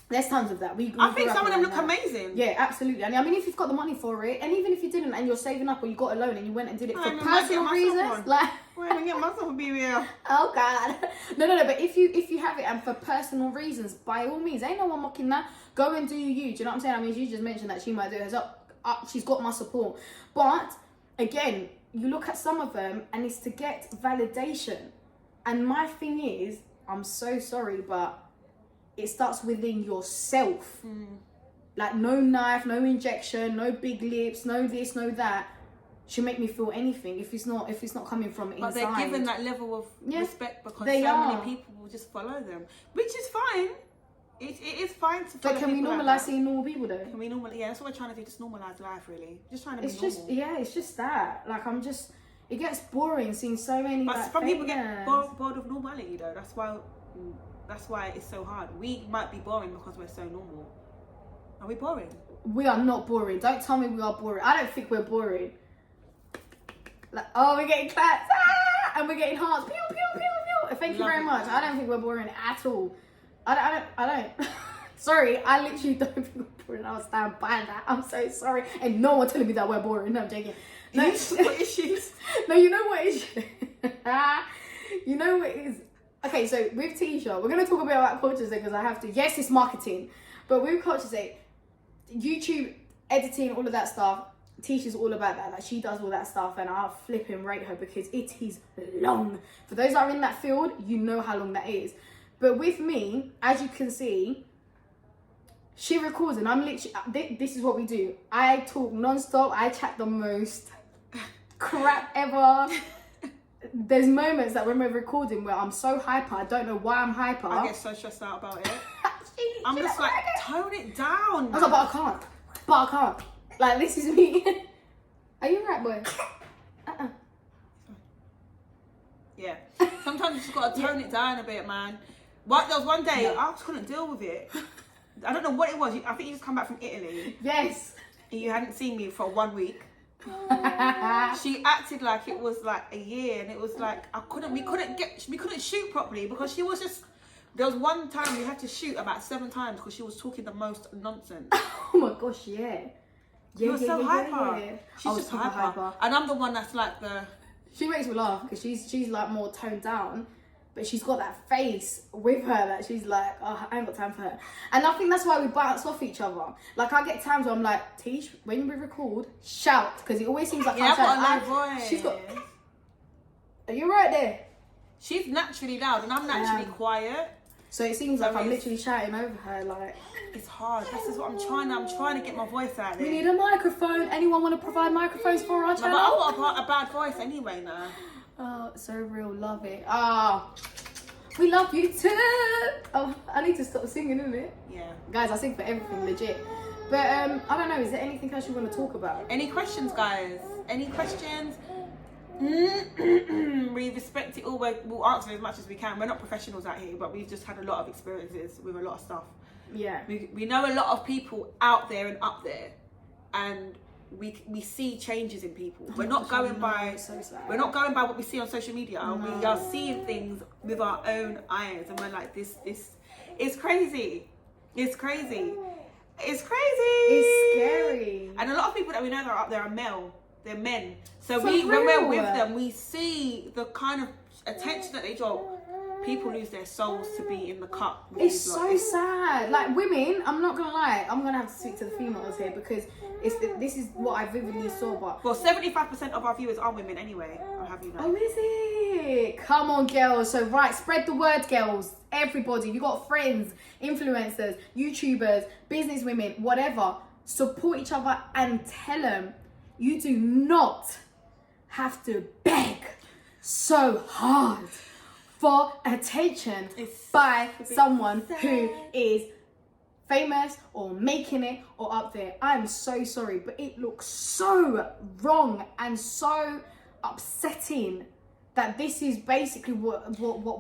There's tons of that. I think some of them look amazing. Yeah, absolutely. And I mean, if you've got the money for it, and even if you didn't, and you're saving up, or you got a loan and you went and did it for personal reasons, like, why am I get myself a BBL? Oh God, no. But if you have it and for personal reasons, by all means, ain't no one mocking that. Go and do you. Do you know what I'm saying? I mean, you just mentioned that she might do hers up. She's got my support. But again, you look at some of them, and it's to get validation. And my thing is, I'm so sorry, but it starts within yourself. Like, no knife, no injection, no big lips, no this, no that should make me feel anything if it's not coming from inside. But they're given that level of respect because many people will just follow them, which is fine. It is fine to follow. But can we normalise seeing normal people though? Can we normally? Yeah, that's what we're trying to do. Just normalise life, really. Just trying to be normal. It's just that. Like, it gets boring seeing so many. But some people get bored of normality though. That's why it's so hard. We might be boring because we're so normal. Are we boring? We are not boring. Don't tell me we are boring. I don't think we're boring. Like, oh, we're getting claps. Ah! And we're getting hearts. Pew, pew, pew, pew. Thank you very much. I don't think we're boring at all. I don't. Sorry, I literally don't think we're boring. I'll stand by that. I'm so sorry. And no one telling me that we're boring. No, I'm joking. No, what issues? No, you know what is? You know what is? Okay, so with Tisha, we're gonna talk a bit about culture because I have to. Yes, it's marketing, but with culture, YouTube editing, all of that stuff. Tisha's all about that. Like, she does all that stuff, and I'll flip and rate her because it is long. For those that are in that field, you know how long that is. But with me, as you can see, she records, and I'm literally. This is what we do. I talk non-stop. I chat the most crap ever. There's moments that when we're recording where I'm so hyper, I don't know why I'm hyper. I get so stressed out about it. I'm just like, tone it down. I was like, but I can't. Like, this is me. Are you alright, boy? Yeah. Sometimes you just gotta tone it down a bit, man. There was one day I just couldn't deal with it. I don't know what it was. I think you just come back from Italy. Yes. And you hadn't seen me for 1 week. She acted like it was like a year, and it was like we couldn't shoot properly because she was just. There was one time we had to shoot about 7 times because she was talking the most nonsense. Oh my gosh, yeah. You were so hyper. Yeah. She's just hyper. And I'm the one that's like She makes me laugh because she's like more toned down, but she's got that face with her that she's like, oh, I ain't got time for her. And I think that's why we bounce off each other. Like, I get times where I'm like, Tish, when we record, shout, because it always seems like I've got a loud voice. She's got. Are you right there? She's naturally loud, and I'm naturally quiet. So it seems like I'm literally shouting over her, like. It's hard. This is what I'm trying to get my voice out there. We need a microphone. Anyone want to provide microphones for our channel? No, but I've got a bad voice anyway now. Oh, so real. Love it. We love you too. Oh, I need to stop singing, isn't it? Yeah. Guys, I sing for everything, legit. But I don't know. Is there anything else you want to talk about? Any questions, guys? Any questions? We respect it all. We'll answer as much as we can. We're not professionals out here, but we've just had a lot of experiences with a lot of stuff. Yeah. We know a lot of people out there and up there, and we see changes in people. We're not going by we're not going by what we see on social media. No. We are seeing things with our own eyes, and we're like, this is crazy. It's crazy. It's crazy. It's scary. And a lot of people that we know that are up there are male. They're men. So when we're with them, we see the kind of attention that they draw. People lose their souls to be in the cup. It's so sad. Like, women, I'm not gonna lie, I'm gonna have to speak to the females here because this is what I vividly saw. But 75% of our viewers are women anyway. I'll have you know. Oh, is it? Come on, girls. So right, spread the word, girls. Everybody, you got friends, influencers, YouTubers, business women, whatever. Support each other and tell them you do not have to beg so hard for attention by someone who is famous or making it or up there. I'm so sorry, but it looks so wrong and so upsetting that this is basically what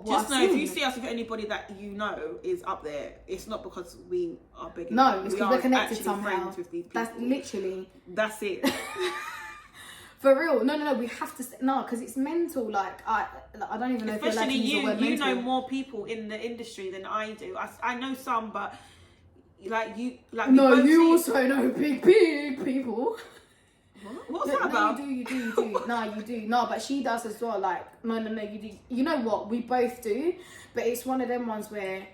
just know, if you see us with anybody that you know is up there, it's not because we are big. No, it's because we're connected somehow. With these people. That's literally. That's it. For real, no, we have to, because it's mental. Like, I don't even know. Especially if you're you know more people in the industry than I do. I know some, but you also know big people. What's that about? You do. No, you do. No, but she does as well. Like, no, you do. You know what? We both do, but it's one of them ones where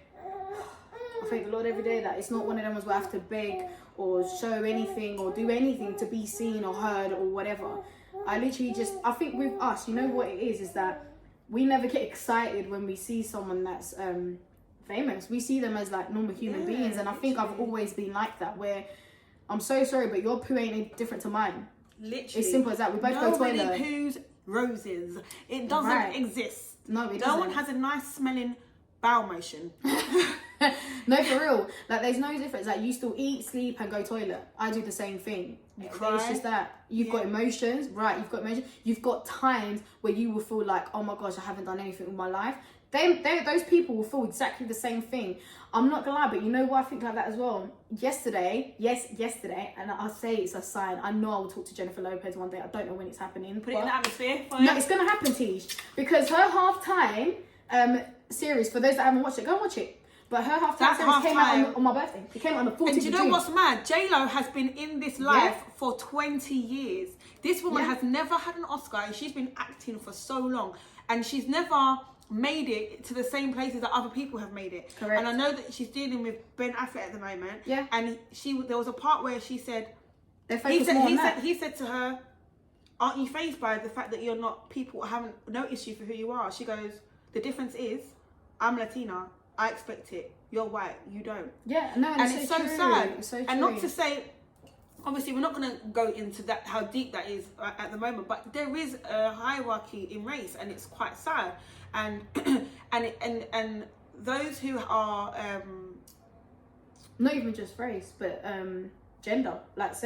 I thank the Lord every day that it's not one of them ones where I have to beg or show anything or do anything to be seen or heard or whatever. I literally I think with us, you know what it is that we never get excited when we see someone that's famous. We see them as like normal human beings, and I think I've always been like that, where I'm so sorry, but your poo ain't any different to mine. Literally. It's simple as that. We both go to toilet. Nobody poos roses. It doesn't exist. No, it doesn't. No one has a nice smelling bowel motion. No, for real. Like, there's no difference. Like, you still eat, sleep, and go toilet. I do the same thing. It's just that you've got emotions, right? You've got emotions. You've got times where you will feel like, oh my gosh, I haven't done anything with my life. those people will feel exactly the same thing. I'm not gonna lie, but you know what, I think like that as well. Yesterday, and I'll say it's a sign. I know I will talk to Jennifer Lopez one day. I don't know when it's happening. Put it in the atmosphere. No, it's gonna happen, Tish, because her halftime series. For those that haven't watched it, go and watch it. But her halftime series came out on my birthday. It came out on the 14th of June. And do you know what's mad? J-Lo has been in this life for 20 years. This woman has never had an Oscar, and she's been acting for so long, and she's never made it to the same places that other people have made it. Correct. And I know that she's dealing with Ben Affleck at the moment. Yeah. And there was a part where she said, he said to her, aren't you fazed by the fact that you're not, people haven't noticed you for who you are? She goes, the difference is, I'm Latina, I expect it. You're white, you don't. Yeah, no, and it's so sad. It's so true. And not to say, obviously we're not going to go into that, how deep that is at the moment, but there is a hierarchy in race, and it's quite sad. And and those who are not even just race, but gender, like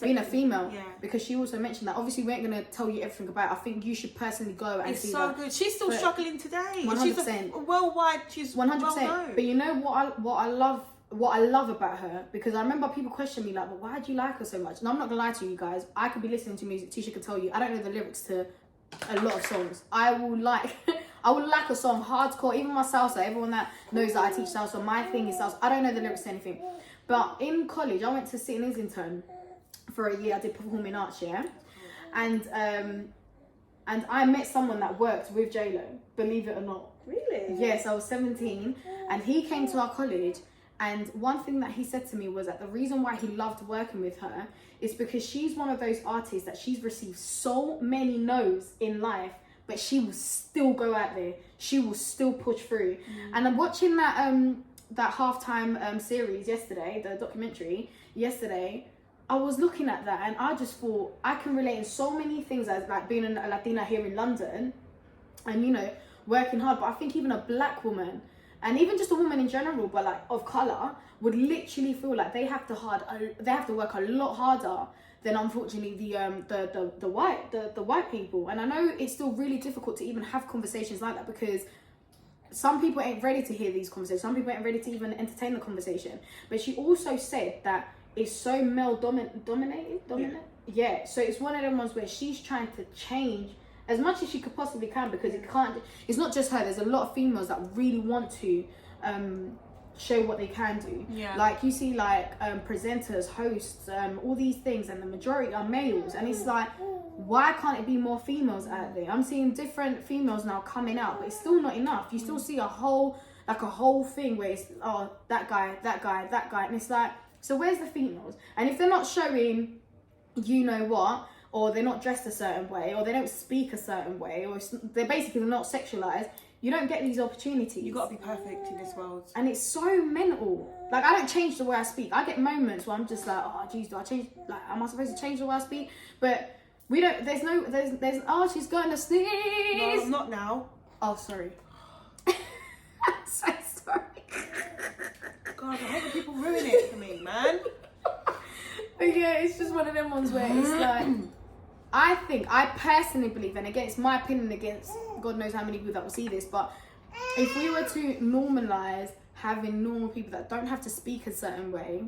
being a female. Yeah. Because she also mentioned that. Obviously, we ain't gonna tell you everything about it. I think you should personally go and see that. It's so good. She's still struggling today. 100%. She's worldwide. She's 100%. well known. But you know what I love about her, because I remember people question me like, well, why do you like her so much? And I'm not gonna lie to you guys. I could be listening to music. Tisha could tell you I don't know the lyrics to a lot of songs. I will like a song hardcore, even my salsa. Everyone that knows that I teach salsa, my thing is salsa. I don't know the lyrics to anything. But in college, I went to sit in Islington for a year. I did performing arts, yeah, and I met someone that worked with J-Lo, believe it or not. Really? Yes, I was 17, and he came to our college. And one thing that he said to me was that the reason why he loved working with her is because she's one of those artists that she's received so many no's in life, but she will still go out there. She will still push through. And I'm watching that halftime series yesterday, the documentary yesterday. I was looking at that, and I just thought I can relate in so many things, as like being a Latina here in London, and you know, working hard. But I think even a black woman, and even just a woman in general, but like of color, would literally feel like they have to work a lot harder than unfortunately the white people. And I know it's still really difficult to even have conversations like that, because some people ain't ready to hear these conversations. Some people ain't ready to even entertain the conversation. But she also said that it's so male dominated. Yeah. So it's one of them ones where she's trying to change as much as she could possibly can, because it's not just her. There's a lot of females that really want to show what they can do. Yeah. Like you see, like presenters, hosts, all these things, and the majority are males. And it's like, why can't it be more females out there? I'm seeing different females now coming out, but it's still not enough. You still see a whole thing where it's that guy, and it's like, so where's the females? And if they're not showing, you know what, or they're not dressed a certain way, or they don't speak a certain way, or they're basically not sexualized, you don't get these opportunities. You gotta be perfect in this world. And it's so mental. Like, I don't change the way I speak. I get moments where I'm just like, oh geez, do I change? Like, am I supposed to change the way I speak? But we don't. There's she's going to sneeze. No, not now. Oh, sorry. I'm so sorry. God, I hope people ruin it for me, man. But yeah, it's just one of them ones where it's like, I personally believe, and again, it's my opinion against God knows how many people that will see this, but if we were to normalise having normal people that don't have to speak a certain way,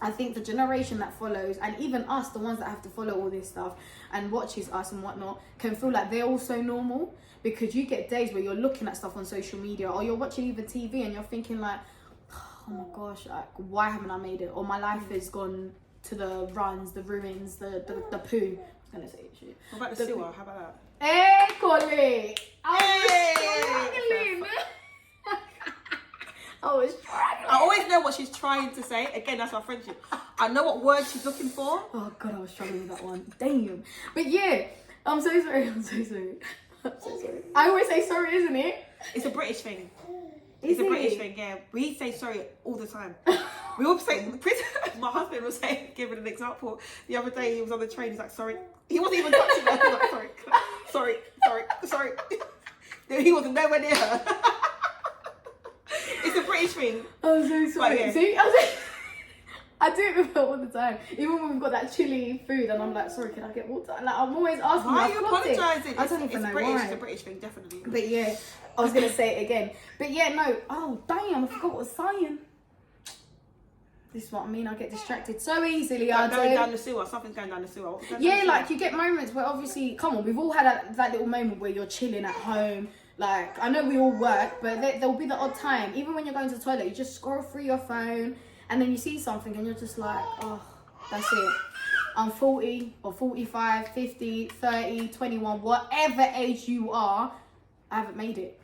I think the generation that follows, and even us, the ones that have to follow all this stuff and watches us and whatnot, can feel like they're also normal. Because you get days where you're looking at stuff on social media, or you're watching even TV, and you're thinking like, oh my gosh, like, why haven't I made it? Or my life has gone to the ruins, the ruins, the poo. I was gonna say shit. What about the sewer? How about that? Hey, Collie! I was struggling. I always know what she's trying to say. Again, that's our friendship. I know what word she's looking for. Oh God, I was struggling with that one. Damn. But yeah, I'm so sorry. I'm so sorry. I always say sorry, isn't it? It's a British thing. Is it's a it? British thing, yeah. We say sorry all the time. We all say, my husband was saying, giving an example. The other day he was on the train, he's like, sorry. He wasn't even touching her. He was like, sorry. He wasn't nowhere near her. It's a British thing. I'm so sorry. Yeah. See, I I do it with her all the time. Even when we've got that chilly food and I'm like, sorry, can I get water? Like, I'm always asking. Why are you apologising? I don't even know British. why. It's a British thing, definitely. But yeah, I was going to say it again. But yeah, no. Oh, damn, I forgot what I was saying. This is what I mean. I get distracted so easily. Like going down the sewer. Something's going down the sewer. Yeah, like you get moments where obviously, come on, we've all had that little moment where you're chilling at home. Like, I know we all work, but there'll be the odd time. Even when you're going to the toilet, you just scroll through your phone and then you see something and you're just like, oh, that's it. I'm 40 or 45, 50, 30, 21, whatever age you are, I haven't made it.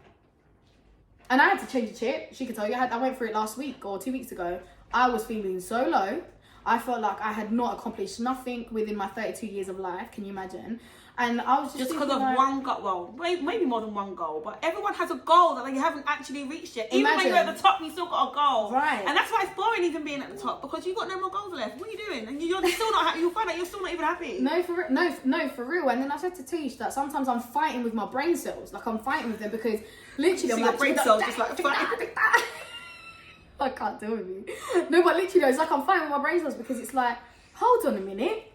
And I had to change a chip. She could tell you. I went through it last week or 2 weeks ago. I was feeling so low. I felt like I had not accomplished nothing within my 32 years of life. Can you imagine? And I was just because of like, one goal. Well, maybe more than one goal, but everyone has a goal that they haven't actually reached yet. Even when you're at the top, you still got a goal. Right. And that's why it's boring even being at the top, because you've got no more goals left. What are you doing? And you're still not happy. You'll find out you're still not even happy. No, for real. And then I said to Tish that sometimes I'm fighting with my brain cells. Like, I'm fighting with them because literally I'm your like, brain cells just like fighting. I can't deal with you. No, but literally, it's like I'm fighting with my brain cells because it's like, hold on a minute.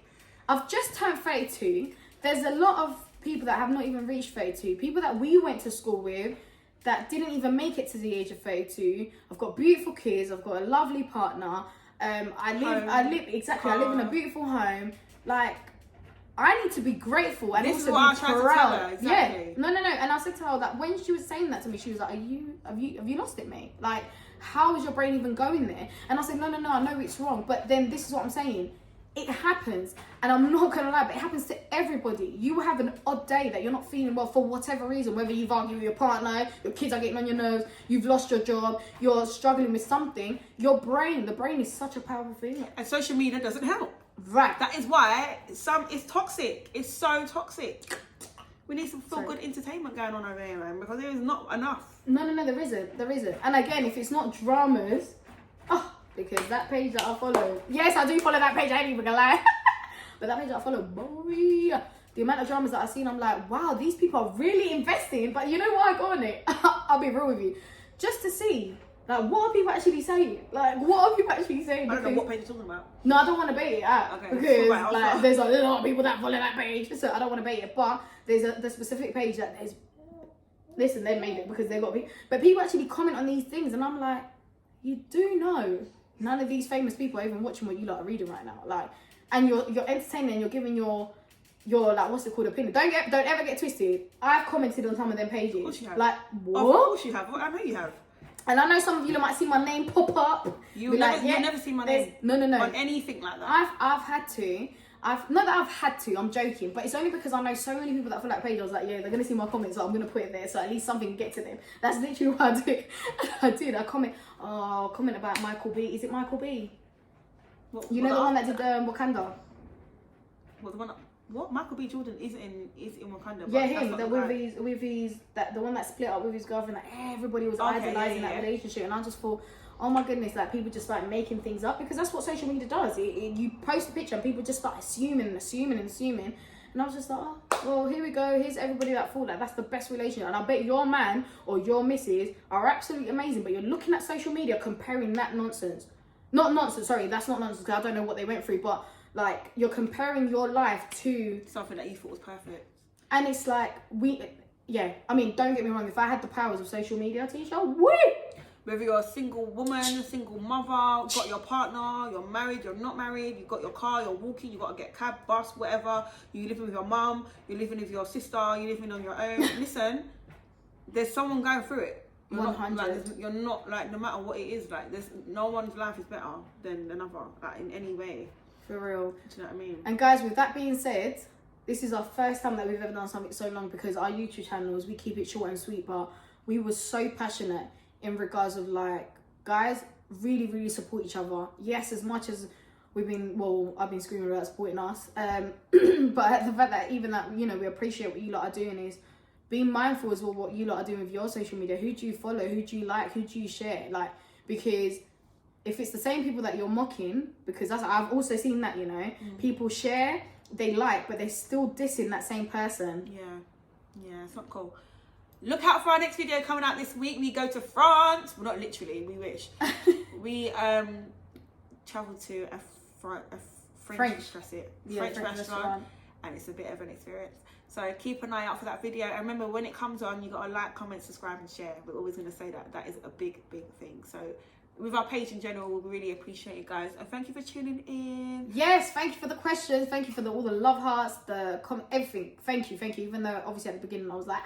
I've just turned 32. There's a lot of people that have not even reached 32. People that we went to school with that didn't even make it to the age of 32. I've got beautiful kids. I've got a lovely partner. I live in a beautiful home. Like, I need to be grateful and this also be proud. Exactly. Yeah. No. And I said to her that when she was saying that to me, she was like, have you lost it, mate? Like, how is your brain even going there? And I said, no, I know it's wrong. But then this is what I'm saying. It happens, and I'm not gonna lie, but it happens to everybody. You will have an odd day that you're not feeling well for whatever reason, whether you've argued with your partner, your kids are getting on your nerves, you've lost your job, you're struggling with something. The brain is such a powerful thing. And social media doesn't help. Right. That is why it's toxic. It's so toxic. We need some feel-good entertainment going on over here, man, because there is not enough. No, there isn't. And again, if it's not dramas, because that page that I follow, yes, I do follow that page, I ain't even gonna lie. But that page that I follow, boy, the amount of dramas that I've seen, I'm like, wow, these people are really investing. But you know why I go on it? I'll be real with you. Just to see, like, what are people actually saying? Like, what are people actually saying? I don't know what page you're talking about. No, I don't want to bait it out. Okay, because, right, like, there's a lot of people that follow that page. So I don't want to bait it. But there's the specific page that there's, listen, they made it because they got people. But people actually comment on these things. And I'm like, you do know none of these famous people are even watching what you lot are reading right now. Like, and you're entertaining and you're giving your like, what's it called, opinion. Don't ever get twisted. I've commented on some of them pages. Of course you have. Like, what? Of course you have. I know you have. And I know some of you might see my name pop up. You'll never see my name. No. On anything like that. I've had to. Not that I've had to, I'm joking, but it's only because I know so many people that follow that page. I was like, yeah, they're gonna see my comments, so I'm gonna put it there, so at least something can get to them. That's literally what I do. I comment about Michael B. Is it Michael B? The one that did Wakanda? What? Michael B. Jordan is in Wakanda. Yeah, him. The one that split up with his girlfriend. Like, everybody was idolizing that relationship, and I just thought, oh my goodness, like, people just start making things up because that's what social media does. You post a picture and people just start assuming. And I was just like, oh, well, here we go. Here's everybody that thought like that's the best relationship. And I bet your man or your missus are absolutely amazing, but you're looking at social media comparing that nonsense. Not nonsense, sorry, that's not nonsense because I don't know what they went through, but like, you're comparing your life to something that you thought was perfect. And it's like, I mean, don't get me wrong, if I had the powers of social media, Tisha, woo! Whether you're a single woman, a single mother, got your partner, you're married, you're not married, you've got your car, you're walking, you got to get cab, bus, whatever. You living with your mum, you're living with your sister, you're living on your own. Listen, there's someone going through it. You're 100. You're not like, no matter what it is, like, there's no one's life is better than another, like, in any way. For real. Do you know what I mean? And guys, with that being said, this is our first time that we've ever done something so long because our YouTube channels, we keep it short and sweet, but we were so passionate in regards of like, guys, really, really support each other. Yes, as much as I've been screaming about supporting us, but the fact that even that, we appreciate what you lot are doing is being mindful as well what you lot are doing with your social media. Who do you follow? Who do you like? Who do you share? Like, because if it's the same people that you're mocking, because I've also seen that, people share, they like, but they're still dissing that same person. Yeah, it's not cool. Look out for our next video coming out this week. We go to France. Well, not literally, we wish. We travelled to a French restaurant, and it's a bit of an experience. So keep an eye out for that video, and remember, when it comes on, you gotta like, comment, subscribe and share. We're always going to say that is a big thing. So with our page in general, we really appreciate it, guys, and thank you for tuning in. Yes, thank you for the questions, thank you for all the love hearts, the everything. Thank you, even though obviously at the beginning I was like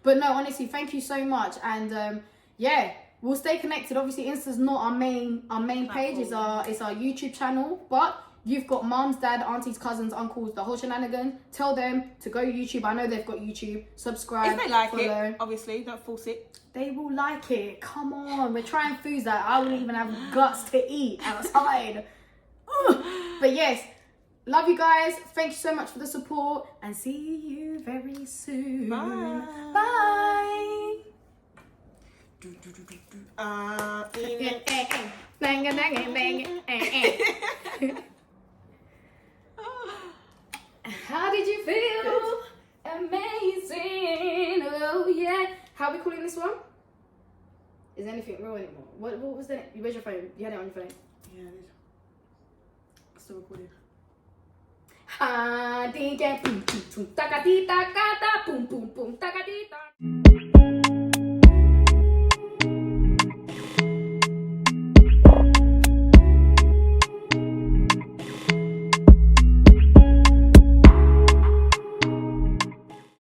but no, honestly, thank you so much. And yeah, we'll stay connected. Obviously Insta's not our main page, it's our YouTube channel, but you've got mums, dad, aunties, cousins, uncles, the whole shenanigan. Tell them to go YouTube. I know they've got YouTube. Subscribe. If they like follow. it, obviously, don't force it. They will like it. Come on, we're trying foods that I wouldn't even have guts to eat outside. But yes, love you guys. Thank you so much for the support, and see you very soon. Bye. Bye. How did you feel? Amazing. Oh yeah. How are we calling this one? Is anything real anymore? What was that? Where's your phone? You had it on your phone? Yeah, it is. Still recording. Ha, DJ, taka,